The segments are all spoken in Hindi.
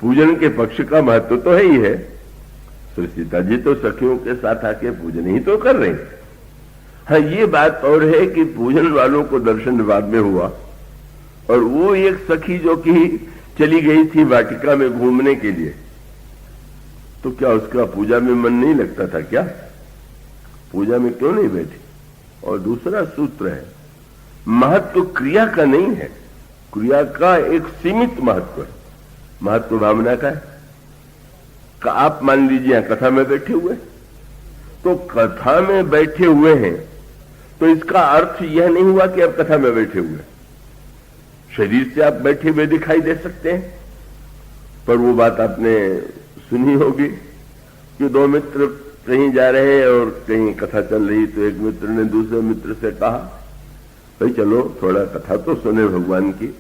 पूजन के पक्ष का महत्व तो है ही है। श्री सीता जी तो सखियों के साथ आके पूजन ही तो कर रहे हैं। हाँ, ये बात और है कि पूजन वालों को दर्शन बाद में हुआ, और वो एक सखी जो कि चली गई थी वाटिका में घूमने के लिए, तो क्या उसका पूजा में मन नहीं लगता था क्या? पूजा में क्यों नहीं बैठी? और दूसरा सूत्र है, महत्व क्रिया का नहीं है, क्रिया का एक सीमित महत्व है, महत्व भावना का है। आप मान लीजिए यहां कथा में बैठे हुए, तो कथा में बैठे हुए हैं तो इसका अर्थ यह नहीं हुआ कि आप कथा में बैठे हुए, शरीर से आप बैठे हुए दिखाई दे सकते हैं। पर वो बात आपने सुनी होगी कि दो मित्र कहीं जा रहे हैं और कहीं कथा चल रही, तो एक मित्र ने दूसरे मित्र से कहा, भाई चलो थोड़ा कथा तो सुने भगवान की।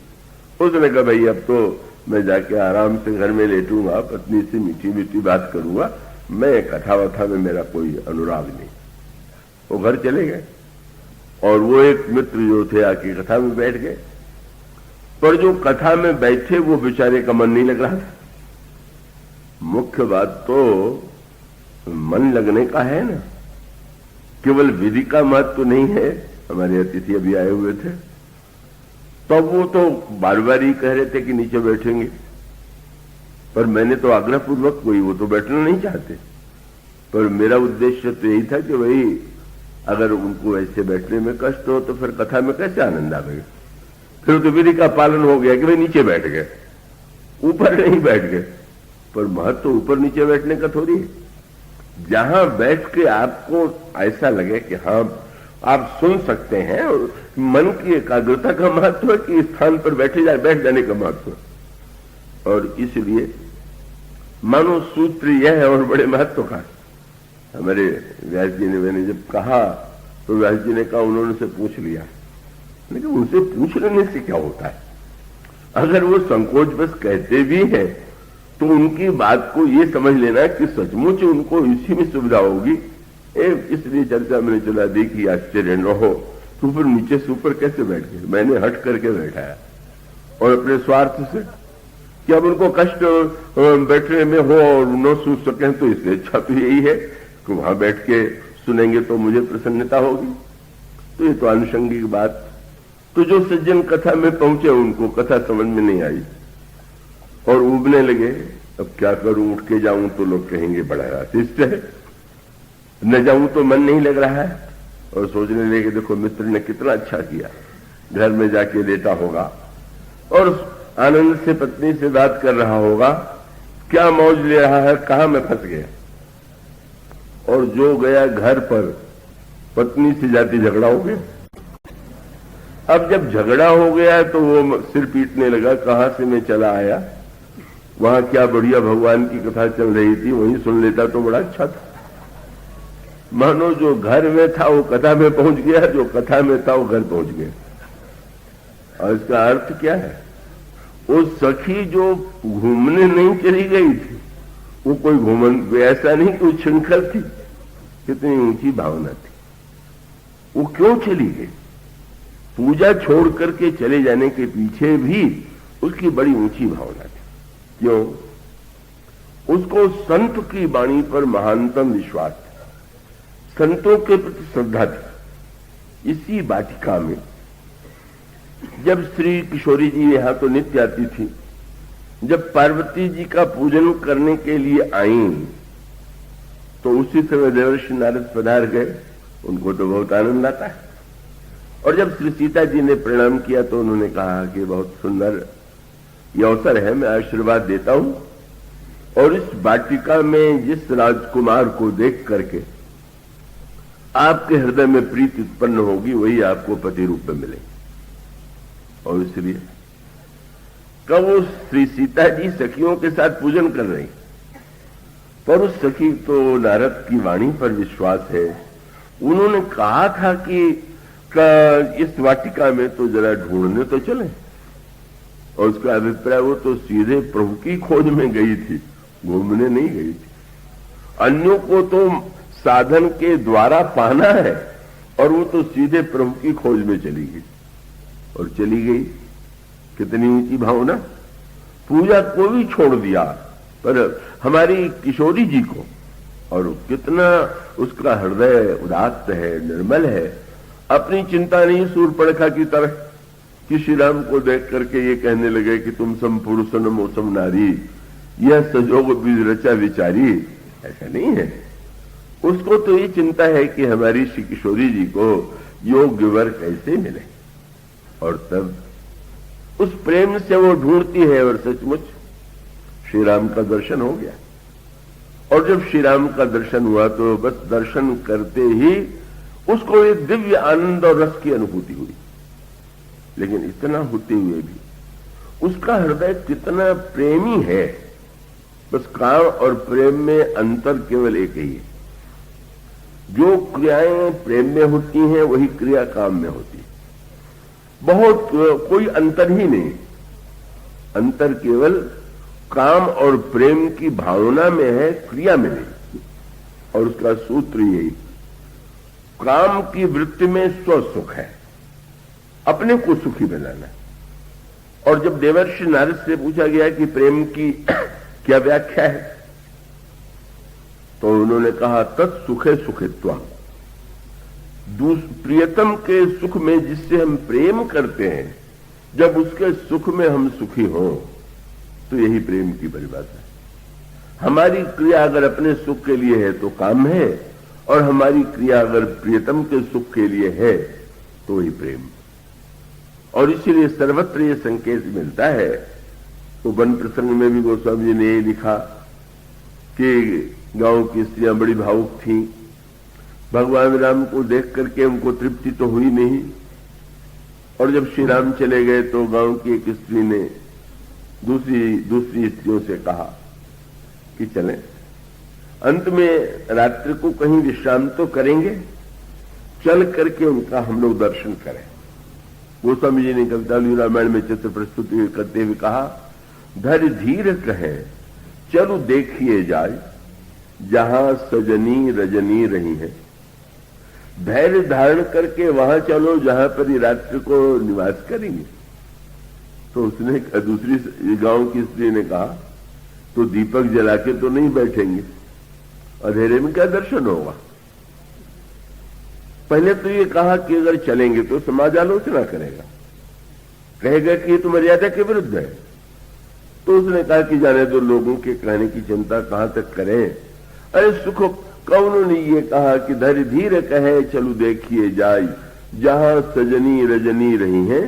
उसने कहा, भाई अब तो मैं जाके आराम से घर में लेटूंगा, पत्नी से मीठी मीठी बात करूंगा, मैं कथा वथा में मेरा कोई अनुराग नहीं। वो घर चले गए और वो एक मित्र जो थे आके कथा में बैठ गए, पर जो कथा में बैठे वो बेचारे का मन नहीं लग रहा था। मुख्य बात तो मन लगने का है ना, केवल विधि का महत्व तो नहीं है। हमारे अतिथि अभी आए हुए थे, तब वो तो बार बार ही कह रहे थे कि नीचे बैठेंगे, पर मैंने तो आग्रह पूर्वक, कोई वो तो बैठना नहीं चाहते, पर मेरा उद्देश्य तो यही था कि भाई अगर उनको ऐसे बैठने में कष्ट हो तो फिर कथा में कैसे आनंद आवेगा। फिर तो विधि का पालन हो गया कि भाई नीचे बैठ गए, ऊपर नहीं बैठ गए। पर महत्व तो ऊपर नीचे बैठने का थोड़ी है। जहां बैठ के आपको ऐसा लगे कि हाँ आप सुन सकते हैं, और मन की एकाग्रता का महत्व है कि स्थान पर बैठ जाने का महत्व है। और इसलिए मानो सूत्र यह है और बड़े महत्व का। हमारे व्यास जी ने, मैंने जब कहा तो व्यास जी ने कहा उन्होंने से पूछ लिया, लेकिन उनसे पूछ लेने से क्या होता है? अगर वो संकोच बस कहते भी हैं तो उनकी बात को ये समझ लेना कि सचमुच उनको इसी में सुविधा होगी। इसलिए चर्चा मैंने चला दी कि आश्चर्य न हो, तो फिर नीचे से ऊपर कैसे बैठ गए? मैंने हट करके बैठाया और अपने स्वार्थ से कि अब उनको कष्ट बैठने में हो और न सूझ सकें, तो इससे अच्छा तो यही है कि वहां बैठ के सुनेंगे तो मुझे प्रसन्नता होगी। तो ये तो आनुषंगिक बात। तो जो सज्जन कथा में पहुंचे उनको कथा समझ में नहीं आई और उबने लगे, अब क्या करूं, उठ के जाऊं तो लोग कहेंगे बड़ा आतिष्ट है, न जाऊं तो मन नहीं लग रहा है। और सोचने लगे देखो मित्र ने कितना अच्छा किया, घर में जाके लेटा होगा और आनंद से पत्नी से बात कर रहा होगा, क्या मौज ले रहा है, कहां मैं फंस गया। और जो गया घर पर पत्नी से जाके झगड़ा हो गया। अब जब झगड़ा हो गया तो वो सिर पीटने लगा, कहां से मैं चला आया, वहां क्या बढ़िया भगवान की कथा चल रही थी, वहीं सुन लेता तो बड़ा अच्छा था। मानो जो घर में था वो कथा में पहुंच गया, जो कथा में था वो घर पहुंच गया। और इसका अर्थ क्या है? वो सखी जो घूमने नहीं चली गई थी, वो कोई घूमन ऐसा नहीं कि उच्छृंखल थी, कितनी ऊंची भावना थी। वो क्यों चली गई? पूजा छोड़ करके चले जाने के पीछे भी उसकी बड़ी ऊंची भावना थी। क्यों? उसको संत की वाणी पर महानतम विश्वास था, संतों के प्रति श्रद्धा थी। इसी वाटिका में जब श्री किशोरी जी यहां तो नित्य आती थी, जब पार्वती जी का पूजन करने के लिए आई तो उसी समय देवर्षि नारद पधार गए। उनको तो बहुत आनंद आता है। और जब श्री सीता जी ने प्रणाम किया तो उन्होंने कहा कि बहुत सुंदर ये अवसर है, मैं आशीर्वाद देता हूं, और इस वाटिका में जिस राजकुमार को देख करके आपके हृदय में प्रीति उत्पन्न होगी वही आपको पति रूप में मिलेगी। और इसलिए कब वो श्री सीता जी सखियों के साथ पूजन कर रही, पर उस सखी तो नारद की वाणी पर विश्वास है। उन्होंने कहा था कि इस वाटिका में तो जरा ढूंढने तो चले, और उसका अभिप्राय वो तो सीधे प्रभु की खोज में गई थी, घूमने नहीं गई थी। अन्यों को तो साधन के द्वारा पाना है, और वो तो सीधे प्रभु की खोज में चली गई। और चली गई, कितनी ऊंची भावना। पूजा को भी छोड़ दिया, पर हमारी किशोरी जी को, और कितना उसका हृदय उदात्त है, निर्मल है, अपनी चिंता नहीं सूर्पणखा की तरह कि श्री राम को देख करके ये कहने लगे कि तुम सम पुरुषन मौसम नारी, यह संजोग बीज रचा विचारी। ऐसा नहीं है। उसको तो ये चिंता है कि हमारी श्री किशोरी जी को योग्य वर कैसे मिले, और तब उस प्रेम से वो ढूंढती है, और सचमुच श्री राम का दर्शन हो गया। और जब श्री राम का दर्शन हुआ तो बस दर्शन करते ही उसको एक दिव्य आनंद और रस की अनुभूति हुई। लेकिन इतना होते हुए भी उसका हृदय कितना प्रेमी है। बस काम और प्रेम में अंतर केवल एक ही है। जो क्रियाएं प्रेम में होती हैं वही क्रिया काम में होती है। बहुत कोई अंतर ही नहीं। अंतर केवल काम और प्रेम की भावना में है, क्रिया में नहीं। और उसका सूत्र यही, काम की वृत्ति में स्वसुख है, अपने को सुखी बनाना। और जब देवर्षि नारद से पूछा गया कि प्रेम की क्या व्याख्या है, तो उन्होंने कहा तत्सुखे सुखित्वम। प्रियतम के सुख में जिससे हम प्रेम करते हैं, जब उसके सुख में हम सुखी हों, तो यही प्रेम की परिभाषा है। हमारी क्रिया अगर अपने सुख के लिए है तो काम है, और हमारी क्रिया अगर प्रियतम के सुख के लिए है तो वही प्रेम। और इसीलिए सर्वत्र ये संकेत मिलता है। तो वन प्रसंग में भी गोस्वामी जी ने ये लिखा कि गांव की स्त्रियां बड़ी भावुक थीं, भगवान राम को देख करके उनको तृप्ति तो हुई नहीं। और जब श्री राम चले गए तो गांव की एक स्त्री ने दूसरी स्त्रियों से कहा कि चलें, अंत में रात्रि को कहीं विश्राम तो करेंगे, चल करके उनका हम लोग दर्शन करें। गोस्वामी जी ने कवितालु रामायण में चित्र प्रस्तुति करते हुए कहा, धैर्य धीर कहे चलो देखिए जाए, जहां सजनी रजनी रही है। धैर्य धारण करके वहां चलो जहां पर ये रात्रि को निवास करेंगे। तो उसने दूसरी गांव की स्त्री ने कहा, तो दीपक जला के तो नहीं बैठेंगे, अंधेरे में क्या दर्शन होगा। पहले तो ये कहा कि अगर चलेंगे तो समाज आलोचना करेगा, कहेगा कि ये तो मर्यादा के विरुद्ध है। तो उसने कहा कि जाने दो, लोगों के कहने की चिंता कहां तक करें। अरे सुख कौन ने ये कहा कि धैर्य धीर कहे चलो देखिए जाय, जहां सजनी रजनी रही है।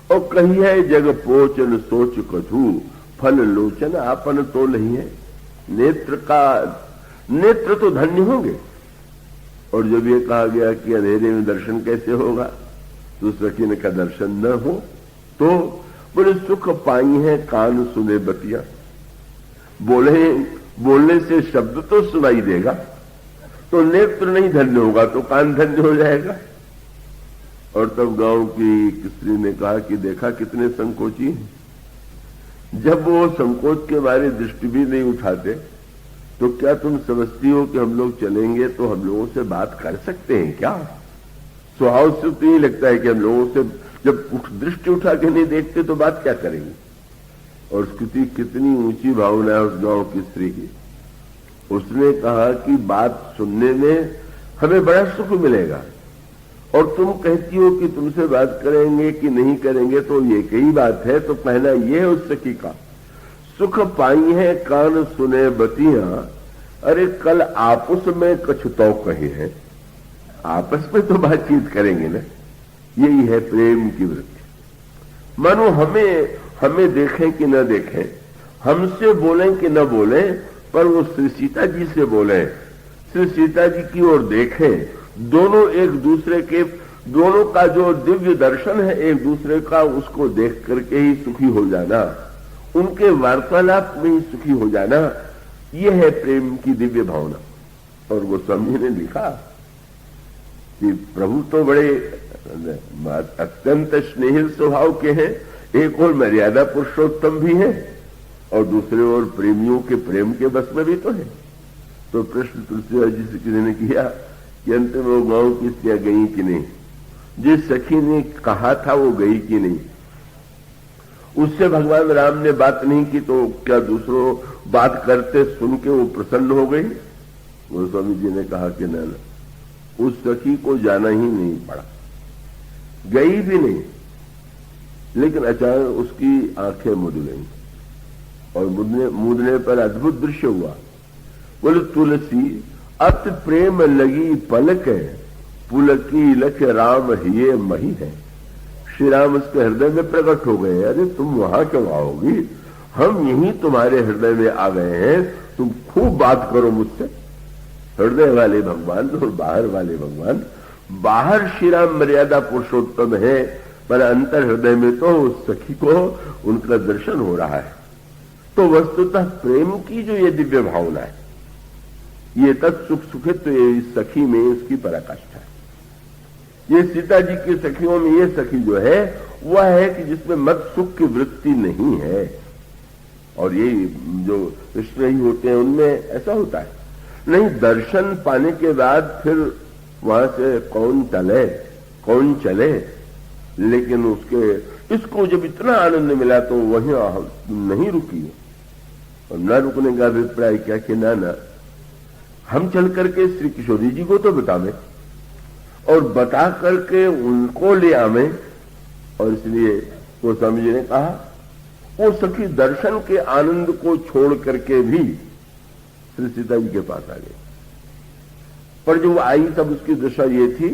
और कही है जग पोचन सोच कछू, फल लोचन आपन तो नहीं है। नेत्र तो धन्य होंगे। और जब ये कहा गया कि अंधेरे में दर्शन कैसे होगा, तो सखी ने कहा दर्शन न हो तो बोले सुख पाई है कान सुने बतिया। बोलने से शब्द तो सुनाई देगा, तो नेत्र नहीं धन्य होगा तो कान धन्य हो जाएगा। और तब गांव की स्त्री ने कहा कि देखा कितने संकोची हैं। जब वो संकोच के बारे दृष्टि भी नहीं उठाते, तो क्या तुम समझती हो कि हम लोग चलेंगे तो हम लोगों से बात कर सकते हैं क्या? स्वभाव से तो ये लगता है कि हम लोगों से जब दृष्टि उठा के नहीं देखते तो बात क्या करेंगे। और उसकी कितनी ऊंची भावना है उस गांव की स्त्री की। उसने कहा कि बात सुनने में हमें बड़ा सुख मिलेगा, और तुम कहती हो कि तुमसे बात करेंगे कि नहीं करेंगे, तो ये कई बात है। तो कहना ये है उस सखी का, सुख पाई है कान सुने बतियां। अरे कल आपस में कछुतो कहे हैं, आपस में तो बातचीत करेंगे ना। यही है प्रेम की वृत्ति। मानो हमें देखें कि न देखें, हमसे बोलें कि न बोलें, पर वो श्री सीता जी से बोलें, श्री सीता जी की ओर देखें। दोनों एक दूसरे के, दोनों का जो दिव्य दर्शन है एक दूसरे का, उसको देख करके ही सुखी हो जाना, उनके वार्तालाप में ही सुखी हो जाना, यह है प्रेम की दिव्य भावना। और गोस्वामी ने लिखा कि प्रभु तो बड़े अत्यंत स्नेहिल स्वभाव के हैं, एक और मर्यादा पुरुषोत्तम भी है, और दूसरे ओर प्रेमियों के प्रेम के बस में भी तो है। तो प्रश्न तुलसीदास जी से किसी ने किया कि अंत में वो गांव की स्त्रियां गई कि नहीं, जिस सखी ने कहा था वो गई कि नहीं। उससे भगवान राम ने बात नहीं की तो क्या दूसरों बात करते सुन के वो प्रसन्न हो गई? गोस्वामी जी ने कहा कि न, उस सखी को जाना ही नहीं पड़ा, गई भी नहीं, लेकिन अचानक उसकी आंखें मुद गई और मूदने पर अद्भुत दृश्य हुआ। बोले तुलसी अत प्रेम लगी पलक है, पुलकी लख राम हिये मही है। श्री राम उसके हृदय में प्रकट हो गए। अरे तुम वहां क्यों आओगी, हम यहीं तुम्हारे हृदय में आ गए हैं, तुम खूब बात करो मुझसे। हृदय वाले भगवान और बाहर वाले भगवान, बाहर श्री राम मर्यादा पुरुषोत्तम है, पर अंतर हृदय में तो उस सखी को उनका दर्शन हो रहा है। तो वस्तुतः प्रेम की जो ये दिव्य भावना है, ये तत्सुख सुखित्व इस सखी में इसकी पराकाष्ठा है। ये सीता जी की सखियों में ये सखी जो है वह है कि जिसमें मत सुख की वृत्ति नहीं है। और ये जो कृष्ण ही होते हैं उनमें ऐसा होता है नहीं। दर्शन पाने के बाद फिर वहां से कौन टले कौन चले, लेकिन उसके इसको जब इतना आनंद मिला तो वहीं नहीं रुकी। और न रुकने का अभिप्राय क्या कि ना हम चल करके श्री किशोरी जी को तो बतावें और बता करके उनको ले आवे। और इसलिए गोस्वामी जी ने कहा वो सखी दर्शन के आनंद को छोड़ करके भी श्री सीता जी के पास आ गई। पर जो आई तब उसकी दशा ये थी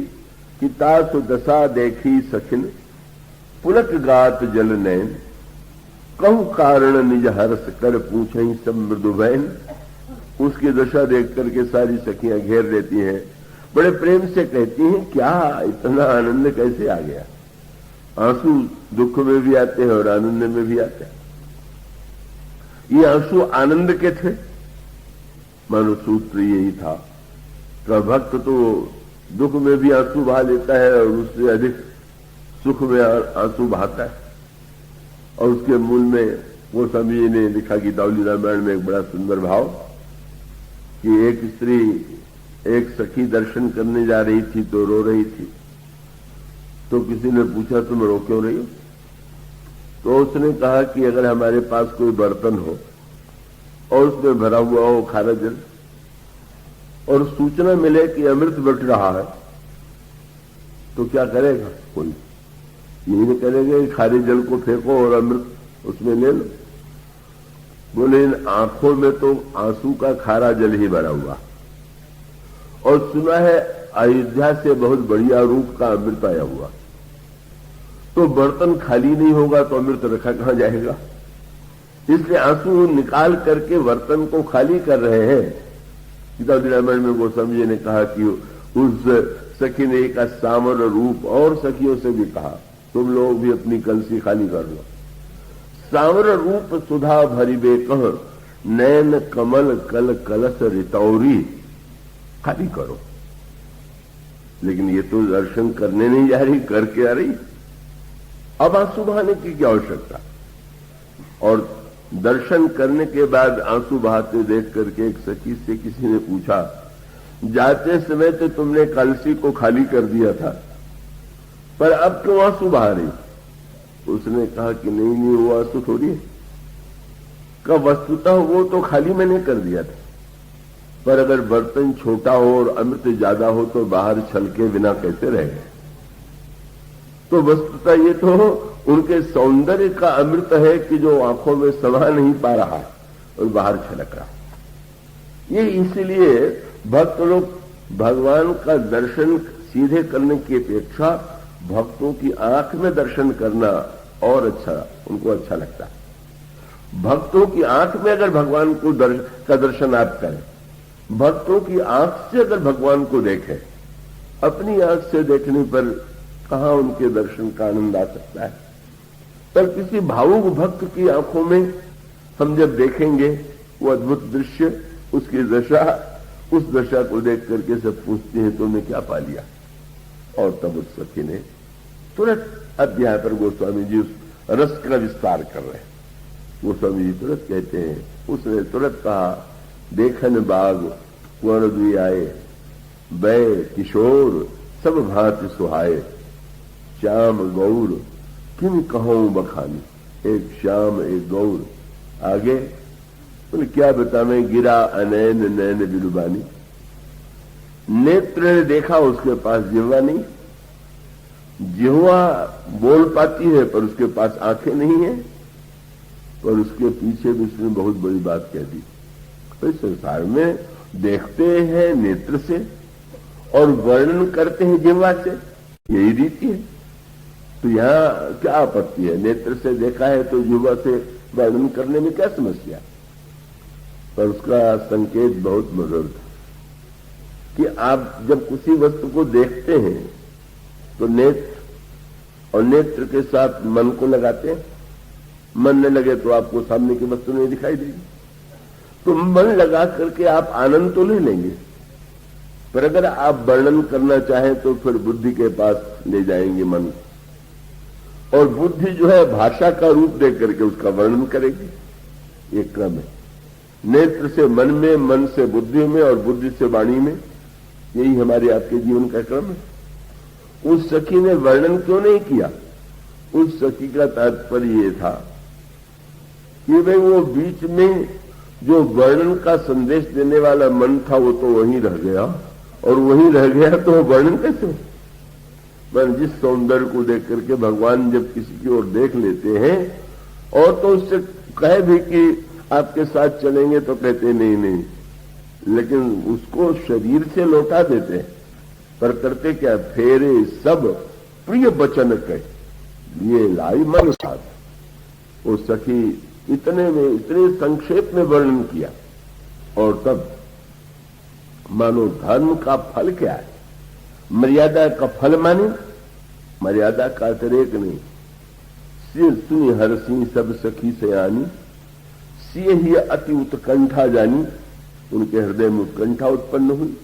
कि तासु दशा देखी सखिन पुलक गात जल नैन, कहु कारण निज हर्ष कर पूछई सब मृदु बहन। उसकी दशा देख करके सारी सखियां घेर लेती हैं, बड़े प्रेम से कहती हैं क्या इतना आनंद कैसे आ गया। आंसू दुख में भी आते हैं और आनंद में भी आते हैं। ये आंसू आनंद के थे, मानो सूत्र यही था कि भक्त तो दुख में भी आंसू बहा लेता है और उससे अधिक सुख में आंसू बहाता है। और उसके मूल में गोस्वामी जी ने लिखा गीतावली रामायण में एक बड़ा सुंदर भाव कि एक स्त्री एक सखी दर्शन करने जा रही थी तो रो रही थी। तो किसी ने पूछा तुम रो क्यों रही हो? तो उसने कहा कि अगर हमारे पास कोई बर्तन हो और उसमें भरा हुआ हो खारा जल और सूचना मिले कि अमृत बट रहा है तो क्या करेगा कोई? यही नहीं करेगा खारे जल को फेंको और अमृत उसमें ले लो। बोले इन आंखों में तो आंसू का खारा जल ही भरा हुआ और सुना है अयोध्या से बहुत बढ़िया रूप का अमृत आया हुआ, तो बर्तन खाली नहीं होगा तो अमृत रखा कहां जाएगा? इसलिए आंसू निकाल करके बर्तन को खाली कर रहे हैं। गीतावली रामायण में गोस्वामी जी ने कहा कि उस सखी ने एक सामर रूप और सखियों से भी कहा तुम लोग भी अपनी कलसी खाली कर लो। सावर रूप सुधा भरिबे कह, नैन कमल कल कलश रितौरी, खाली करो। लेकिन ये तो दर्शन करने नहीं जा रही, करके आ रही। अब आंसू बहाने की क्या आवश्यकता? और दर्शन करने के बाद आंसू बहाते देख करके एक सखी से किसी ने पूछा जाते समय तो तुमने कलसी को खाली कर दिया था, पर अब क्यों आंसू बहा रही? उसने कहा कि नहीं वो आंसू थोड़ी है, का वस्तुतः वो तो खाली मैंने कर दिया था, पर अगर बर्तन छोटा हो और अमृत ज्यादा हो तो बाहर छलके बिना कैसे रहेगा? तो वस्तुतः ये तो उनके सौंदर्य का अमृत है कि जो आंखों में समा नहीं पा रहा और बाहर छलक रहा। ये इसलिए भक्त लोग भगवान का दर्शन सीधे करने की अपेक्षा भक्तों की आंख में दर्शन करना और अच्छा, उनको अच्छा लगता है। भक्तों की आंख में अगर भगवान को का दर्शन आप करें, भक्तों की आंख से अगर भगवान को देखें, अपनी आंख से देखने पर कहां उनके दर्शन का आनंद आ सकता है? पर किसी भावुक भक्त की आंखों में हम जब देखेंगे वो अद्भुत दृश्य, उसकी दशा, उस दशा को देख करके सब पूछते हैं तुमने क्या पा लिया? और तब उस सखी ने तुरंत अध्याय पर गोस्वामी जी उस रस का विस्तार कर रहे हैं। गोस्वामी जी तुरंत कहते हैं, उसने तुरंत कहा देखन बाग कुंवर दुई आए, बै किशोर सब भांति सुहाए, श्याम गौर किन कहूं बखानी। एक श्याम एक गौर, आगे बोले क्या बतावें, गिरा अनैन नैन बिलुबानी। नेत्र ने देखा, उसके पास जिह्वा नहीं, जिह्वा बोल पाती है पर उसके पास आंखें नहीं है, पर उसके पीछे भी उसने बहुत बड़ी बात कह दी। तो संसार में देखते हैं नेत्र से और वर्णन करते हैं जिह्वा से, यही रीति है। तो यहां क्या आपत्ति है? नेत्र से देखा है तो जिह्वा से वर्णन करने में क्या समस्या? पर उसका संकेत बहुत मधुर था कि आप जब किसी वस्तु को देखते हैं तो नेत्र और नेत्र के साथ मन को लगाते हैं, मन न लगे तो आपको सामने की वस्तु नहीं दिखाई देगी। तो मन लगा करके आप आनंद तो ले लेंगे, पर अगर आप वर्णन करना चाहें तो फिर बुद्धि के पास ले जाएंगे मन, और बुद्धि जो है भाषा का रूप दे करके उसका वर्णन करेगी। ये क्रम है, नेत्र से मन में, मन से बुद्धि में और बुद्धि से वाणी में। यही हमारे आपके जीवन का क्रम है। उस सखी ने वर्णन क्यों नहीं किया? उस सखी का तात्पर्य ये था कि भाई वो बीच में जो वर्णन का संदेश देने वाला मन था वो तो वहीं रह गया, और वहीं रह गया तो वर्णन कैसे? पर जिस सौंदर्य को देख करके भगवान जब किसी की ओर देख लेते हैं और तो उससे कहे भी कि आपके साथ चलेंगे तो कहते नहीं नहीं, लेकिन उसको शरीर से लौटा देते हैं, पर करते क्या? फेरे सब प्रिय वचन कहे ये लाई मन साथ। वो सखी इतने में, इतने संक्षेप में वर्णन किया, और तब मानो धर्म का फल क्या है, मर्यादा का फल माने, मर्यादा का अतिरेक नहीं। सिर सुनी हर सिंह सब सखी सयानी, सिय ही अति उत्कंठा जानी। उनके हृदय में उत्कंठा उत्पन्न हुई,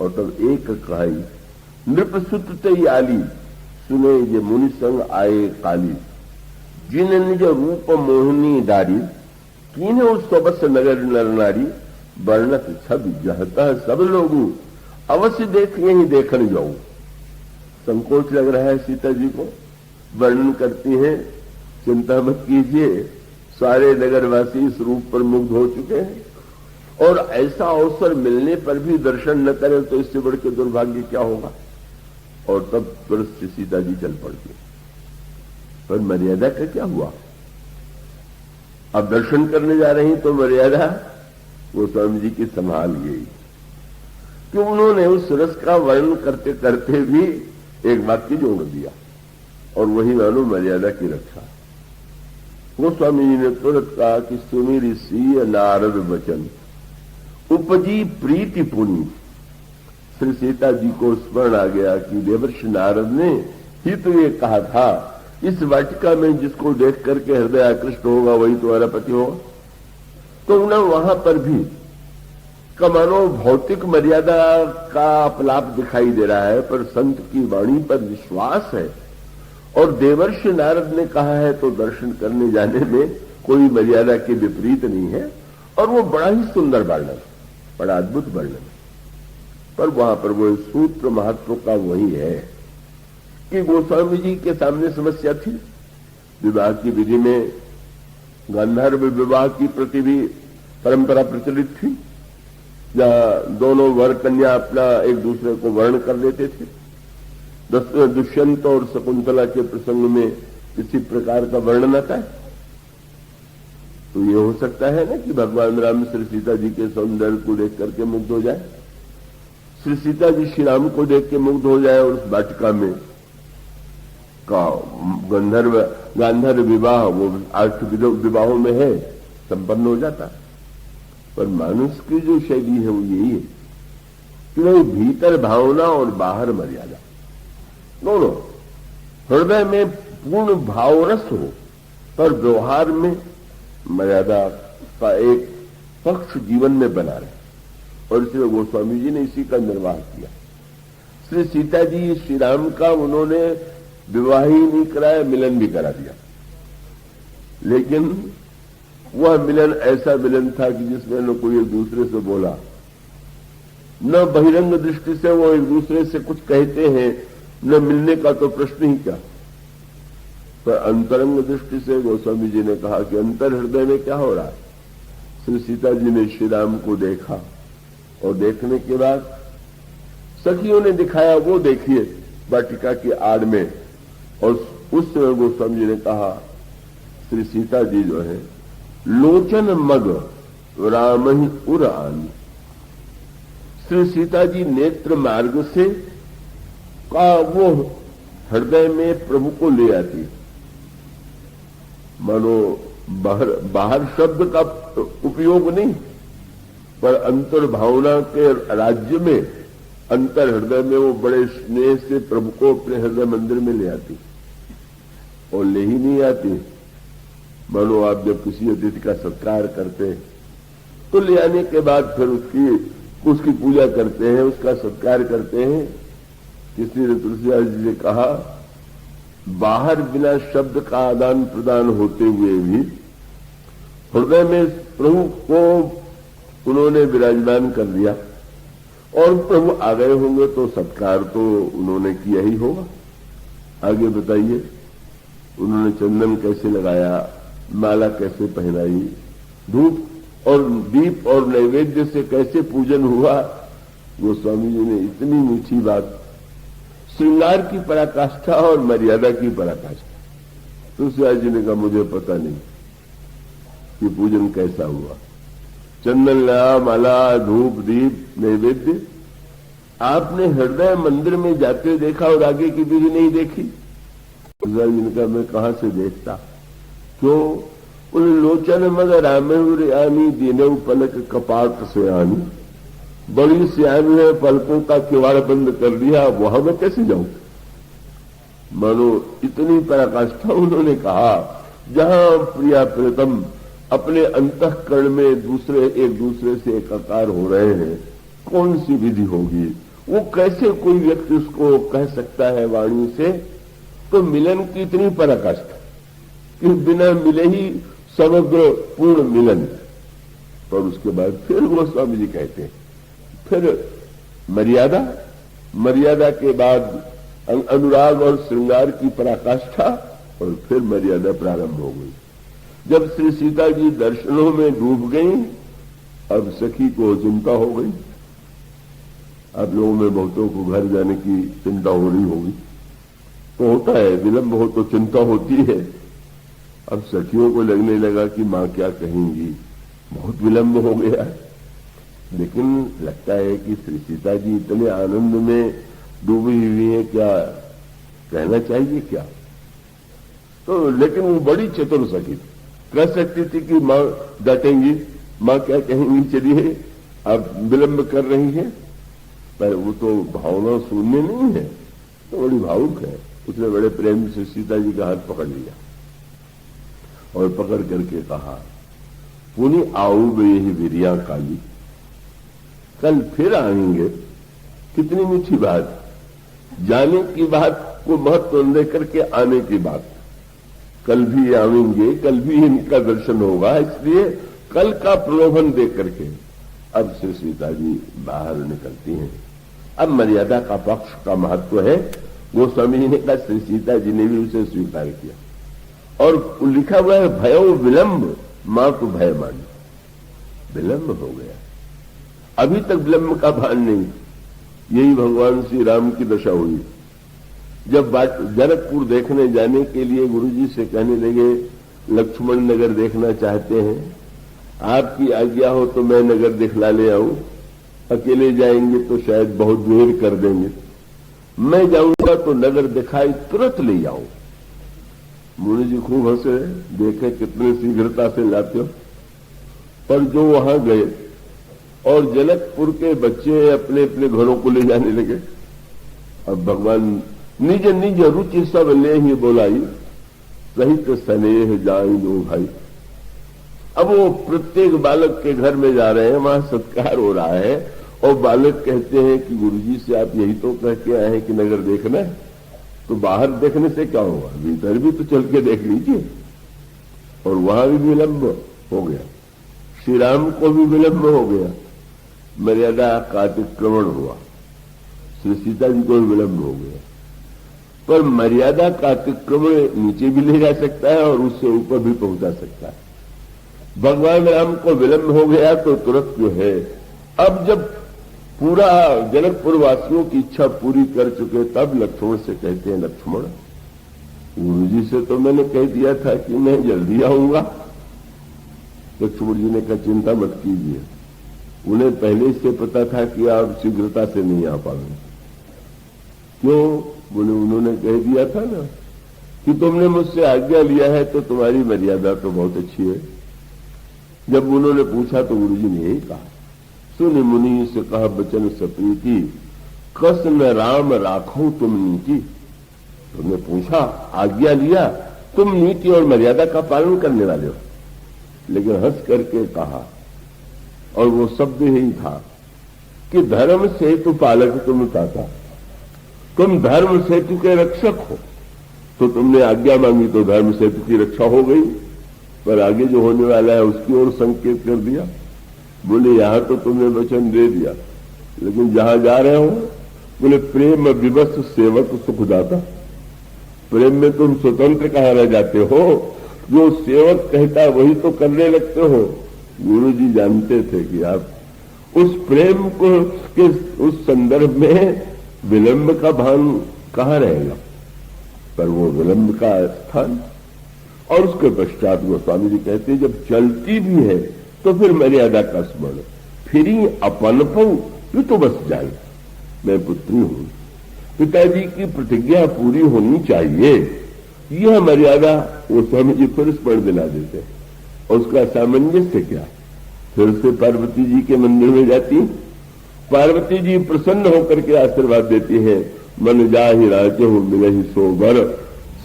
और तब एक कहाई, नृप सुत तई आली, सुने ये मुनि संग आए काली। जिन निज रूप मोहनी डारी, कीने उस सबस नगर नर नारी। वर्णत छवि जहता सब लोगू, अवश्य देख यही देखन जाऊं। संकोच लग रहा है सीता जी को, वर्णन करती हैं, चिंता मत कीजिए, सारे नगरवासी इस रूप पर मुग्ध हो चुके हैं, और ऐसा अवसर मिलने पर भी दर्शन न करें तो इससे बढ़ के दुर्भाग्य क्या होगा। और तब तुरंत से सीता जी चल पड़ती। पर मर्यादा का क्या हुआ? अब दर्शन करने जा रही तो मर्यादा वो स्वामी जी की संभाल गई कि उन्होंने उस रस का वर्णन करते करते भी एक वाक्य जोड़ दिया, और वही मानो मर्यादा की रक्षा। वो स्वामी जी ने तुरंत कहा कि सुनी ऋषि नारद वचन, उपजी प्रीति पुनी। श्री सीता जी को स्मरण आ गया कि देवर्षि नारद ने ही तो ये कहा था, इस वाटिका में जिसको देख करके हृदय आकृष्ट होगा वही तुम्हारा पति होगा। तो उन्हें वहां पर भी कमानो भौतिक मर्यादा का अपलाप दिखाई दे रहा है, पर संत की वाणी पर विश्वास है, और देवर्षि नारद ने कहा है तो दर्शन करने जाने में कोई मर्यादा के विपरीत नहीं है। और वो बड़ा ही सुंदर वर्णन, बड़ा अद्भुत वर्णन। पर वहां पर वो सूत्र महत्व का वही है कि गोस्वामी जी के सामने समस्या थी। विवाह की विधि में गांधार्व विवाह की प्रति भी परंपरा प्रचलित थी, जहां दोनों वर कन्या अपना एक दूसरे को वर्ण कर लेते थे। दुष्यंत और शकुंतला के प्रसंग में किसी प्रकार का वर्णन आता है। तो ये हो सकता है ना कि भगवान राम श्री सीता जी के सौंदर्य को देख करके मुग्ध हो जाए, श्री सीता जी श्री राम को देख के मुग्ध हो जाए, और उस वाटिका में का गांधर्व विवाह वो 8 विवाहों में है, संपन्न हो जाता। पर मानुष की जो शैली है वो यही है कि वही भीतर भावना और बाहर मर्यादा दोनों, हृदय में पूर्ण भावरस हो पर व्यवहार में मर्यादा का एक पक्ष जीवन में बना रहे। और इसलिए गोस्वामी जी ने इसी का निर्वाह किया। श्री सीता जी श्री राम का उन्होंने विवाह ही नहीं कराया, मिलन भी करा दिया, लेकिन वह मिलन ऐसा मिलन था कि जिसमें न कोई एक दूसरे से बोला, न बहिरंग दृष्टि से वो एक दूसरे से कुछ कहते हैं, न मिलने का तो प्रश्न ही क्या। पर अंतरंग दृष्टि से गोस्वामी जी ने कहा कि अंतर हृदय में क्या हो रहा है। श्री सीता जी ने श्री राम को देखा और देखने के बाद सखियों ने दिखाया वो देखिए वाटिका की आड़ में, और उस समय गोस्वामी जी ने कहा श्री सीता जी जो है लोचन मग राम ही उर आनी। श्री सीता जी नेत्र मार्ग से का वो हृदय में प्रभु को ले आती। मानो बाहर शब्द का उपयोग नहीं, पर अंतर भावना के राज्य में अंतर हृदय में वो बड़े स्नेह से प्रभु को अपने हृदय मंदिर में ले आती। और ले ही नहीं आती, मानो आप जब किसी अतिथि का सत्कार करते हैं तो ले आने के बाद फिर उसकी पूजा करते हैं, उसका सत्कार करते हैं। किसी ने तुलसीदास जी ने कहा बाहर बिना शब्द का आदान प्रदान होते हुए भी हृदय में प्रभु को उन्होंने विराजमान कर दिया, और प्रभु आ गए होंगे तो सत्कार तो उन्होंने किया ही होगा। आगे बताइए, उन्होंने चंदन कैसे लगाया, माला कैसे पहनाई, धूप और दीप और नैवेद्य से कैसे पूजन हुआ। गोस्वामी जी ने इतनी मीठी बात, श्रृंगार की पराकाष्ठा और मर्यादा की पराकाष्ठा। तुलसीदास जी ने कहा मुझे पता नहीं कि पूजन कैसा हुआ। चंदन लाया, माला, धूप, दीप, नैवेद्य आपने हृदय मंदिर में जाते देखा और आगे की विधि नहीं देखी। तुलसीदास जी ने कहा मैं कहां से देखता, क्यों? उन लोचन मग रामे आनी दीनव पलक कपाट से आनी। बड़ी श्यामी है, पलकों का किवाड़ बंद कर दिया, वहां मैं कैसे जाऊं। मानो इतनी पराकाष्ठा उन्होंने कहा, जहां प्रिया प्रियतम अपने अंतःकरण में एक दूसरे से एकाकार हो रहे हैं, कौन सी विधि होगी? वो कैसे कोई व्यक्ति उसको कह सकता है वाणी से? तो मिलन की इतनी पराकाष्ठा कि बिना मिले ही समग्र पूर्ण मिलन। पर उसके बाद फिर गोस्वामी जी कहते हैं फिर मर्यादा के बाद अनुराग और श्रृंगार की पराकाष्ठा, और फिर मर्यादा प्रारंभ हो गई। जब श्री सीता जी दर्शनों में डूब गई, अब सखी को चिंता हो गई। आप लोगों में बहुतों को घर जाने की चिंता हो रही होगी, तो होता है, विलंब हो तो चिंता होती है। अब सखियों को लगने लगा कि मां क्या कहेंगी, बहुत विलंब हो गया है। लेकिन लगता है कि श्री सीता जी इतने आनंद में डूबी हुई है, क्या कहना चाहिए क्या? तो लेकिन वो बड़ी चतुर सखी थी, कह सकती थी कि मां डांटेंगी, मां क्या कहेंगी, चलिए आप विलंब कर रही हैं। पर वो तो भावना शून्य नहीं है, तो बड़ी भावुक है। उसने बड़े प्रेम से सीता जी का हाथ पकड़ लिया और पकड़ करके कहा, पुनी आओ बे यही वीरिया काली, कल फिर आएंगे। कितनी मीठी बात, जाने की बात को महत्व दे करके आने की बात। कल भी आएंगे, कल भी इनका दर्शन होगा, इसलिए कल का प्रलोभन दे करके अब से सीता जी बाहर निकलती हैं। अब मर्यादा का पक्ष का महत्व है, वो स्वामी जी ने कहा, श्री सीता जी ने भी उसे स्वीकार किया। और लिखा हुआ है भयो विलंब मां को भय मानी, विलंब हो गया। अभी तक विलंब का भान नहीं। यही भगवान श्री राम की दशा हुई। जब जनकपुर देखने जाने के लिए गुरुजी से कहने लगे लक्ष्मण नगर देखना चाहते हैं, आपकी आज्ञा हो तो मैं नगर दिखला ले आऊं, अकेले जाएंगे तो शायद बहुत देर कर देंगे, मैं जाऊंगा तो नगर दिखाई तुरंत ले जाऊं। मुनि जी खूब हंसे, देखे कितने शीघ्रता से लाते हो। पर जो वहां गए और जनकपुर के बच्चे अपने अपने घरों को ले जाने लगे। अब भगवान निज निज रुचि सब ले ही बोलाई, सहित स्नेह जाई लो भाई। अब वो प्रत्येक बालक के घर में जा रहे हैं, वहां सत्कार हो रहा है, और बालक कहते हैं कि गुरुजी से आप यही तो कह के आए हैं कि नगर देखना है, तो बाहर देखने से क्या होगा, भीतर भी तो चल के देख लीजिए। और वहां भी विलंब हो गया, श्री राम को भी विलंब हो गया, मर्यादा का अतिक्रमण हुआ, श्री सीता जी को भी विलंब हो गया। पर मर्यादा का अतिक्रमण नीचे भी ले जा सकता है और उससे ऊपर भी पहुंचा सकता है। भगवान राम को विलंब हो गया तो तुरंत जो है, अब जब पूरा जनकपुर वासियों की इच्छा पूरी कर चुके, तब लक्ष्मण से कहते हैं, लक्ष्मण, गुरु जी से तो मैंने कह दिया था कि मैं जल्दी आऊंगा। लक्ष्मण जी ने कहा, चिंता मत कीजिए, उन्हें पहले से पता था कि आप शीघ्रता से नहीं आ पाएंगे। क्यों? बोले, उन्होंने कह दिया था ना कि तुमने मुझसे आज्ञा लिया है तो तुम्हारी मर्यादा तो बहुत अच्छी है। जब उन्होंने पूछा तो गुरु जी ने यही कहा, सुन मुनि से कहा बचन सप्रीति, कस न राम राखो तुम नीति। तुमने पूछा, आज्ञा लिया, तुम नीति और मर्यादा का पालन करने वाले हो। लेकिन हंस करके कहा, और वो शब्द यही था कि धर्म सेतु पालक तुम ताता, तुम धर्म सेतु के रक्षक हो। तो तुमने आज्ञा मांगी तो धर्म सेतु की रक्षा हो गई, पर आगे जो होने वाला है उसकी ओर संकेत कर दिया। बोले, यहां तो तुमने वचन दे दिया, लेकिन जहां जा रहे हो, बोले प्रेम विवश सेवक सुखदाता। प्रेम में तुम स्वतंत्र कहां रह जाते हो? जो सेवक कहता वही तो करने लगते हो। गुरु जी जानते थे कि आप उस प्रेम को के उस संदर्भ में विलंब का भान कहां रहेगा, पर वो विलंब का स्थान। और उसके पश्चात गोस्वामी जी कहते हैं, जब चलती भी है तो फिर मर्यादा का स्मरण, फिर ही अपन पाऊं, यू तो बस जाए, मैं पुत्री हूं, पिताजी की प्रतिज्ञा पूरी होनी चाहिए, यह मर्यादा वो स्वामी जी फिर स्मरण दिला देते हैं। और उसका सामंजस्य क्या? फिर से पार्वती जी के मंदिर में जाती, पार्वती जी प्रसन्न होकर के आशीर्वाद देती है, मन जाहि राजहु मिलहि सोबर,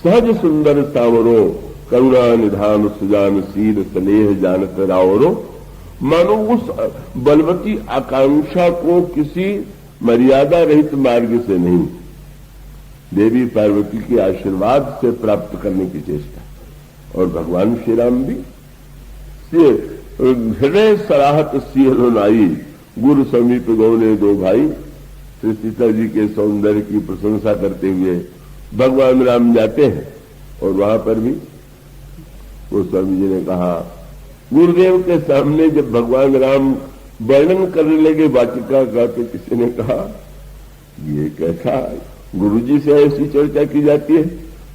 सहज सुंदर सावरो, करुणा निधान सुजान शील स्नेह जानत रावरो। मानो उस बलवती आकांक्षा को किसी मर्यादा रहित मार्ग से नहीं, देवी पार्वती के आशीर्वाद से प्राप्त करने की चेष्टा। और भगवान श्री राम भी हृदय सराहत सिहलो नाई, गुरु समीप गौने दो भाई। श्री सीता जी के सौंदर्य की प्रशंसा करते हुए भगवान राम जाते हैं, और वहां पर भी गोस्वामी जी ने कहा, गुरुदेव के सामने जब भगवान राम वर्णन करने लगे वाटिका का, तो किसी ने कहा, ये कैसा गुरु जी से ऐसी चर्चा की जाती है?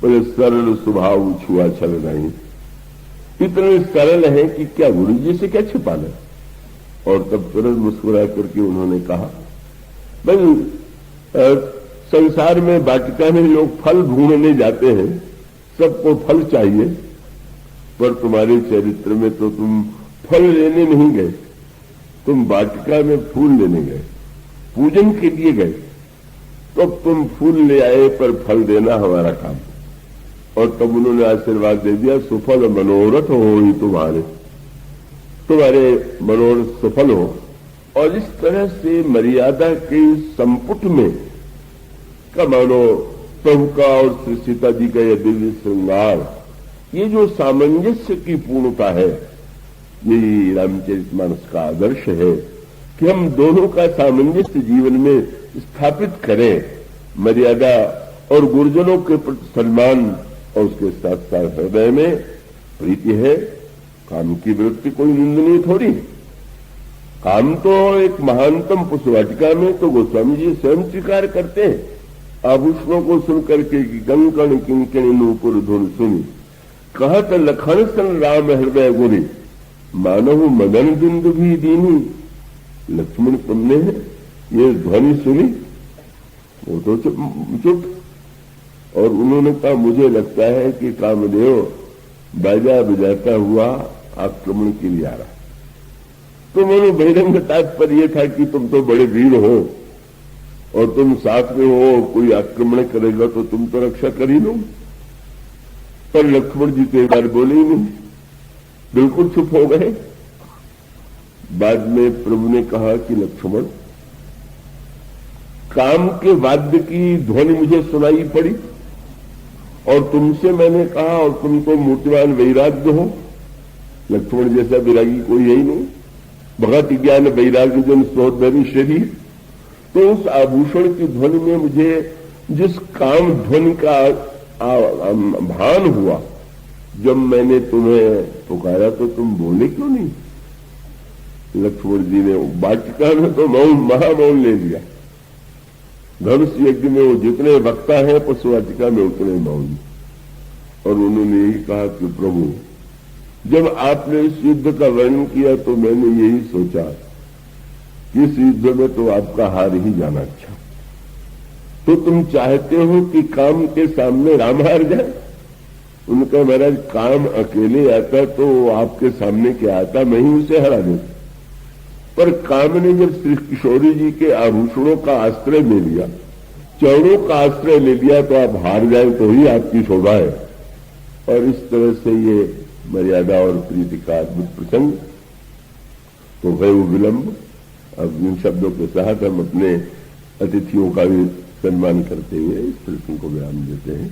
बोले, सरल स्वभाव छुआ छल नहीं, इतने सरल है कि क्या गुरु जी से क्या छिपाना। और तब तुरंत मुस्कुरा करके उन्होंने कहा, भाई संसार में वाटिका में लोग फल ढूंढने जाते हैं, सबको फल चाहिए, पर तुम्हारे चरित्र में तो तुम फल लेने नहीं गए, तुम वाटिका में फूल लेने गए, पूजन के लिए गए। तो तुम फूल ले आए, पर फल देना हमारा काम। और तब उन्होंने आशीर्वाद दे दिया, सुफल मनोरथ हो ही तुम्हारे मनोरथ सफल हो। और इस तरह से मर्यादा के संपुट में का मानो प्रभु का और श्री सीता जी का यह दिव्य श्रृंगार, ये जो सामंजस्य की पूर्णता है, यही रामचरितमानस का आदर्श है कि हम दोनों का सामंजस्य जीवन में स्थापित करें। मर्यादा और गुरुजनों के प्रति सम्मान, और उसके साथ साथ हृदय में प्रीति है। काम की वृत्ति कोई निंदनीय थोड़ी है। काम तो एक महानतम पुष्पवाटिका में तो गोस्वामी जी स्वयं स्वीकार करते हैं। आभूषणों को सुनकर के कंकण किंकणी नूपुर धुन सुनी, कहत लखन सन राम हृदय गुरी, मानव मदन बिंदु भी दीनी। लक्ष्मण, तुमने ये ध्वनि सुनी? वो तो चुप। और उन्होंने कहा, मुझे लगता है कि कामदेव बाजा बजाता हुआ आक्रमण के लिए आ रहा। तो मैंने बहिरंग तात्पर्य था कि तुम तो बड़े वीर हो और तुम साथ में हो, कोई आक्रमण करेगा तो तुम तो रक्षा कर ही लो। पर लक्ष्मण जी तो एक बार बोले ही नहीं, बिल्कुल चुप हो गए। बाद में प्रभु ने कहा कि लक्ष्मण, काम के वाद्य की ध्वनि मुझे सुनाई पड़ी और तुमसे मैंने कहा, और तुम तो मूर्तिमान वैराग्य हो, लक्ष्मण जैसा विरागी कोई यही नहीं, भगत ज्ञान वैराग्य जन सोधरी शरीर। तो उस आभूषण की ध्वनि में मुझे जिस काम ध्वनि का भान हुआ, जब मैंने तुम्हें पुकारा तो तुम बोले क्यों नहीं? लक्ष्मण जी ने वाटिका में तो मौन, महामौन ले लिया। धनुष यज्ञ में वो जितने वक्ता हैं पशु वाटिका में उतने मौन। और उन्होंने यही कहा कि प्रभु, जब आपने इस युद्ध का वर्णन किया तो मैंने यही सोचा कि इस युद्ध में तो आपका हार ही जाना अच्छा। तो तुम चाहते हो कि काम के सामने राम हार जाए? उनका महाराज, काम अकेले आता तो आपके सामने क्या आता, मैं ही उसे हरा देता। पर काम ने जब श्री किशोरी जी के आभूषणों का आश्रय ले लिया, चरणों का आश्रय ले लिया, तो आप हार जाए तो ही आपकी शोभा है। और इस तरह से ये मर्यादा और प्रीति का अद्भुत प्रसंग तो भय विलंब। अब इन शब्दों के साथ हम अपने अतिथियों का भी सम्मान करते हुए इस प्रसंग को विराम देते हैं।